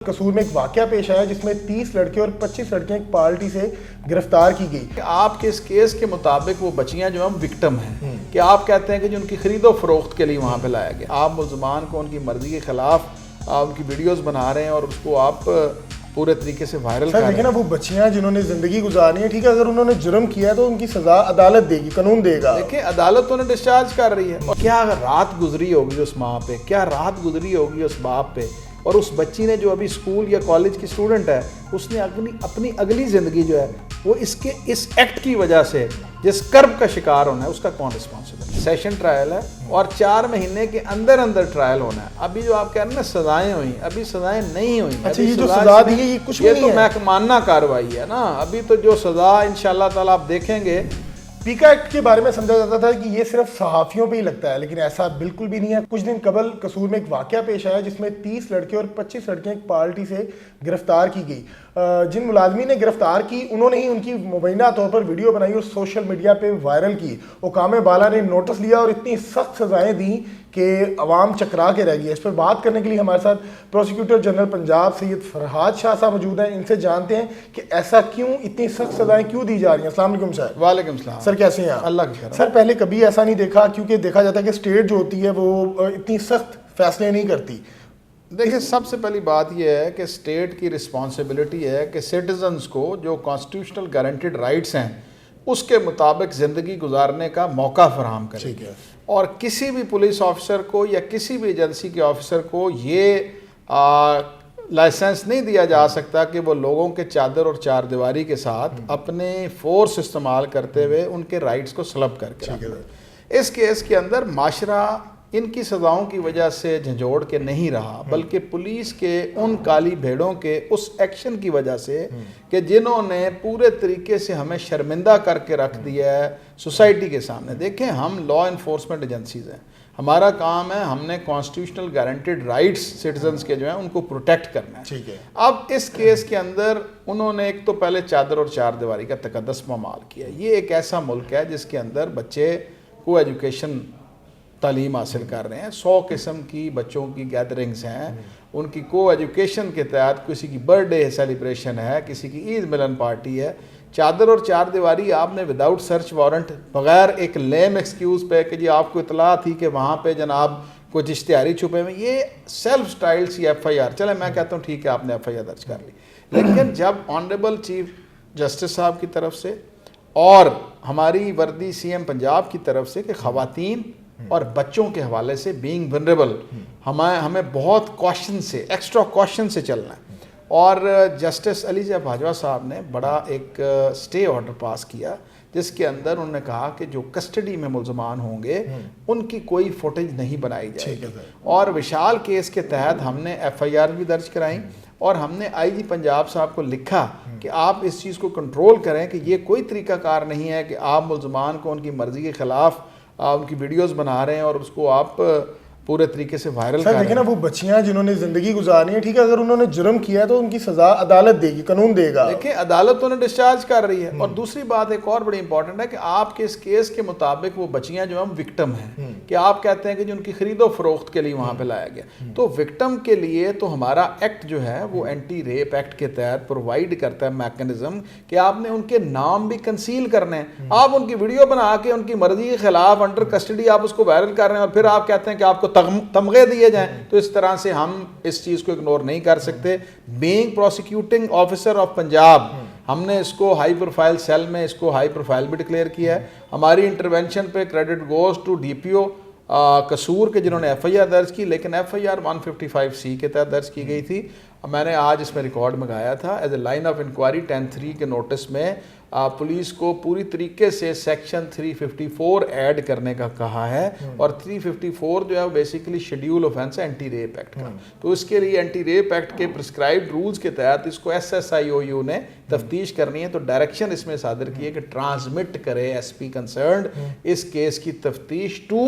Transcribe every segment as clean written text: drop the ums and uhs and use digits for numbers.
قصور میں ایک واقعہ پیش آیا جس میں 30 لڑکے اور 25 لڑکیاں ایک پارٹی سے گرفتار کی گئی. آپ کے اس کیس کے مطابق وہ بچیاں جو ہیں وکٹم ہیں کہ آپ کہتے ہیں کہ جو ان کی خرید و فروخت کے لیے وہاں پہ لایا گیا. آپ ملزمان کو ان کی مرضی کے خلاف ان کی ویڈیوز بنا رہے ہیں اور اس کو آپ پورے طریقے سے وائرل کر رہے ہیں. دیکھیں نا وہ بچیاں جنہوں نے زندگی گزارنی ہے, ٹھیک ہے, اگر انہوں نے جرم کیا ہے تو ان کی سزا عدالت دے گی, قانون دے گا. دیکھیں عدالت تو انہیں ڈسچارج کر رہی ہے. اور کیا رات گزری ہوگی اس ماں پہ, کیا رات گزری ہوگی اس باپ پہ. اور اس بچی نے جو ابھی اسکول یا کالج کی اسٹوڈنٹ ہے, اس نے اپنی اگلی زندگی جو ہے وہ اس ایکٹ کی وجہ سے جس کرب کا شکار ہونا ہے اس کا کون رسپانسبل ہے. سیشن ٹرائل ہے اور 4 مہینے کے اندر ٹرائل ہونا ہے. ابھی جو آپ کہہ رہے ہیں نا سزائیں ہوئیں, ابھی سزائیں نہیں ہوئیں. اچھا یہ جو سزا دی ہے یہ کچھ بھی نہیں ہے, یہ تو محکمانہ کارروائی ہے نا. ابھی تو جو سزا انشاءاللہ تعالیٰ آپ دیکھیں گے. پیکا ایکٹ کے بارے میں سمجھا جاتا تھا کہ یہ صرف صحافیوں پہ ہی لگتا ہے, لیکن ایسا بالکل بھی نہیں ہے. کچھ دن قبل قصور میں ایک واقعہ پیش آیا جس میں 30 لڑکے اور 25 لڑکیاں ایک پارٹی سے گرفتار کی گئی. جن ملازمین نے گرفتار کی انہوں نے ہی ان کی مبینہ طور پر ویڈیو بنائی اور سوشل میڈیا پہ وائرل کی. حکام بالا نے نوٹس لیا اور اتنی سخت سزائیں دیں کہ عوام چکرا کے رہ گئی. اس پر بات کرنے کے لیے ہمارے ساتھ پروسیکیوٹر جنرل پنجاب سید فرحات شاہ صاحب موجود ہیں. ان سے جانتے ہیں کہ ایسا کیوں, اتنی سخت سزائیں کیوں دی جا رہی ہیں. السلام علیکم سر. وعلیکم السلام سر, کیسے ہیں آپ؟ اللہ کی خیر. سر پہلے کبھی ایسا نہیں دیکھا, کیونکہ دیکھا جاتا ہے کہ اسٹیٹ جو ہوتی ہے وہ اتنی سخت فیصلے نہیں کرتی. دیکھیں سب سے پہلی بات یہ ہے کہ اسٹیٹ کی رسپانسبلٹی ہے کہ سٹیزنز کو جو کانسٹیٹیوشنل گارنٹیڈ رائٹس ہیں اس کے مطابق زندگی گزارنے کا موقع فراہم کرے. اور کسی بھی پولیس آفیسر کو یا کسی بھی ایجنسی کے آفیسر کو یہ لائسنس نہیں دیا جا سکتا کہ وہ لوگوں کے چادر اور چار دیواری کے ساتھ اپنے فورس استعمال کرتے ہوئے ان کے رائٹس کو سلب کر کے رکھیں. اس کیس کے اندر معاشرہ ان کی سزاؤں کی وجہ سے جھنجھوڑ کے نہیں رہا, بلکہ پولیس کے ان کالی بھیڑوں کے اس ایکشن کی وجہ سے کہ جنہوں نے پورے طریقے سے ہمیں شرمندہ کر کے رکھ دیا ہے سوسائٹی کے سامنے. دیکھیں ہم لا انفورسمنٹ ایجنسیز ہیں, ہمارا کام ہے ہم نے کانسٹیٹیوشنل گارنٹیڈ رائٹس سٹیزنز کے جو ہیں ان کو پروٹیکٹ کرنا ہے. اب اس کیس کے اندر انہوں نے ایک تو پہلے چادر اور چار دیواری کا تقدس پامال کیا. یہ ایک ایسا ملک ہے جس کے اندر بچے کو ایجوکیشن تعلیم حاصل کر رہے ہیں. 100 قسم کی بچوں کی گیدرنگز ہیں, ان کی کو ایجوکیشن کے تحت کسی کی برتھ ڈے سیلیبریشن ہے, کسی کی عید ملن پارٹی ہے. چادر اور چار دیواری آپ نے وداؤٹ سرچ وارنٹ, بغیر ایک لیم ایکسکیوز پہ کہ جی آپ کو اطلاع تھی کہ وہاں پہ جناب کچھ اشتہاری چھپے ہوئے, یہ self style C F I R. چلے میں کہتا ہوں ٹھیک ہے آپ نے ایف آئی آر درج کر لی, لیکن جب آنریبل چیف جسٹس صاحب کی طرف سے اور ہماری وردی سی ایم پنجاب کی طرف سے کہ خواتین اور بچوں کے حوالے سے بینگ ونریبل ہمیں بہت کوشن سے, ایکسٹرا کوشن سے چلنا ہے. اور جسٹس علی زیب باجوہ صاحب نے بڑا ایک سٹے آرڈر پاس کیا جس کے اندر انہوں نے کہا کہ جو کسٹڈی میں ملزمان ہوں گے ان کی کوئی فوٹیج نہیں بنائی جائے گی. اور وشال کیس کے تحت ہم نے ایف آئی آر بھی درج کرائیں اور ہم نے آئی جی پنجاب صاحب کو لکھا کہ آپ اس چیز کو کنٹرول کریں کہ یہ کوئی طریقہ کار نہیں ہے کہ آپ ملزمان کو ان کی مرضی کے خلاف ان کی ویڈیوز بنا رہے ہیں اور اس کو آپ پورے طریقے سے وائرل کر رہے ہیں. دیکھیں نا وہ بچیاں جنہوں نے زندگی گزارنی ہے, ٹھیک ہے, اگر انہوں نے جرم کیا ہے تو ان کی سزا عدالت دے گی, قانون دے گا. دیکھیں عدالت تو انہیں ڈسچارج کر رہی ہے. اور دوسری بات ایک اور بڑی امپورٹنٹ ہے کہ آپ کے اس کیس کے مطابق وہ بچیاں جو ہیں وکٹم ہیں کہ آپ کہتے ہیں کہ جو ان کی خرید و فروخت کے لیے وہاں پہ لایا گیا. تو وکٹم کے لیے تو ہمارا ایکٹ جو ہے وہ اینٹی ریپ ایکٹ کے تحت پرووائڈ کرتا ہے میکنزم کہ آپ نے ان کے نام بھی کنسیل کرنے ہیں. آپ ان کی ویڈیو بنا کے ان کی مرضی کے خلاف انڈر کسٹڈی آپ اس کو وائرل کر رہے ہیں اور پھر آپ کہتے ہیں کہ آپ کو تمغے دیے جائیں. تو اس طرح سے ہم اس چیز کو اگنور نہیں کر سکتے. بینگ پروسیکیوٹنگ آفیسر آف پنجاب, ہم نے اس کو ہائی پروفائل سیل میں اس کو ہائی پروفائل بھی ڈکلیئر کیا ہے. ہماری انٹرونشن پہ credit goes to D P O Kasur کے جنہوں نے ایف آئی آر درج کی, لیکن ایف آئی آر 155C کے تحت درج کی گئی تھی. میں نے آج اس میں ریکارڈ منگایا تھا as a line of inquiry 10(3) کے نوٹس میں پولیس کو پوری طریقے سے سیکشن 354 ایڈ کرنے کا کہا ہے. اور 354 جو ہے وہ بیسیکلی شیڈیول آفینس ہے اینٹی ریپ ایکٹ کا. تو اس کے لیے اینٹی ریپ ایکٹ کے پرسکرائبڈ رولز کے تحت اس کو SSIOU نے تفتیش کرنی ہے. تو ڈائریکشن اس میں صادر کی ہے کہ ٹرانسمٹ کرے ایس پی کنسرنڈ اس کیس کی تفتیش ٹو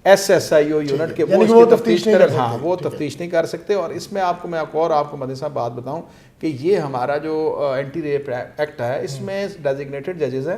SSIO یونٹ کے, وہ تفتیش نہیں کر سکتے. ہاں وہ تفتیش نہیں کر سکتے. اور اس میں میں آپ کو مدنی صاحب بات بتاؤں کہ یہ ہمارا جو اینٹی ریپ ایکٹ ہے اس میں ڈیزگنیٹڈ ججز ہیں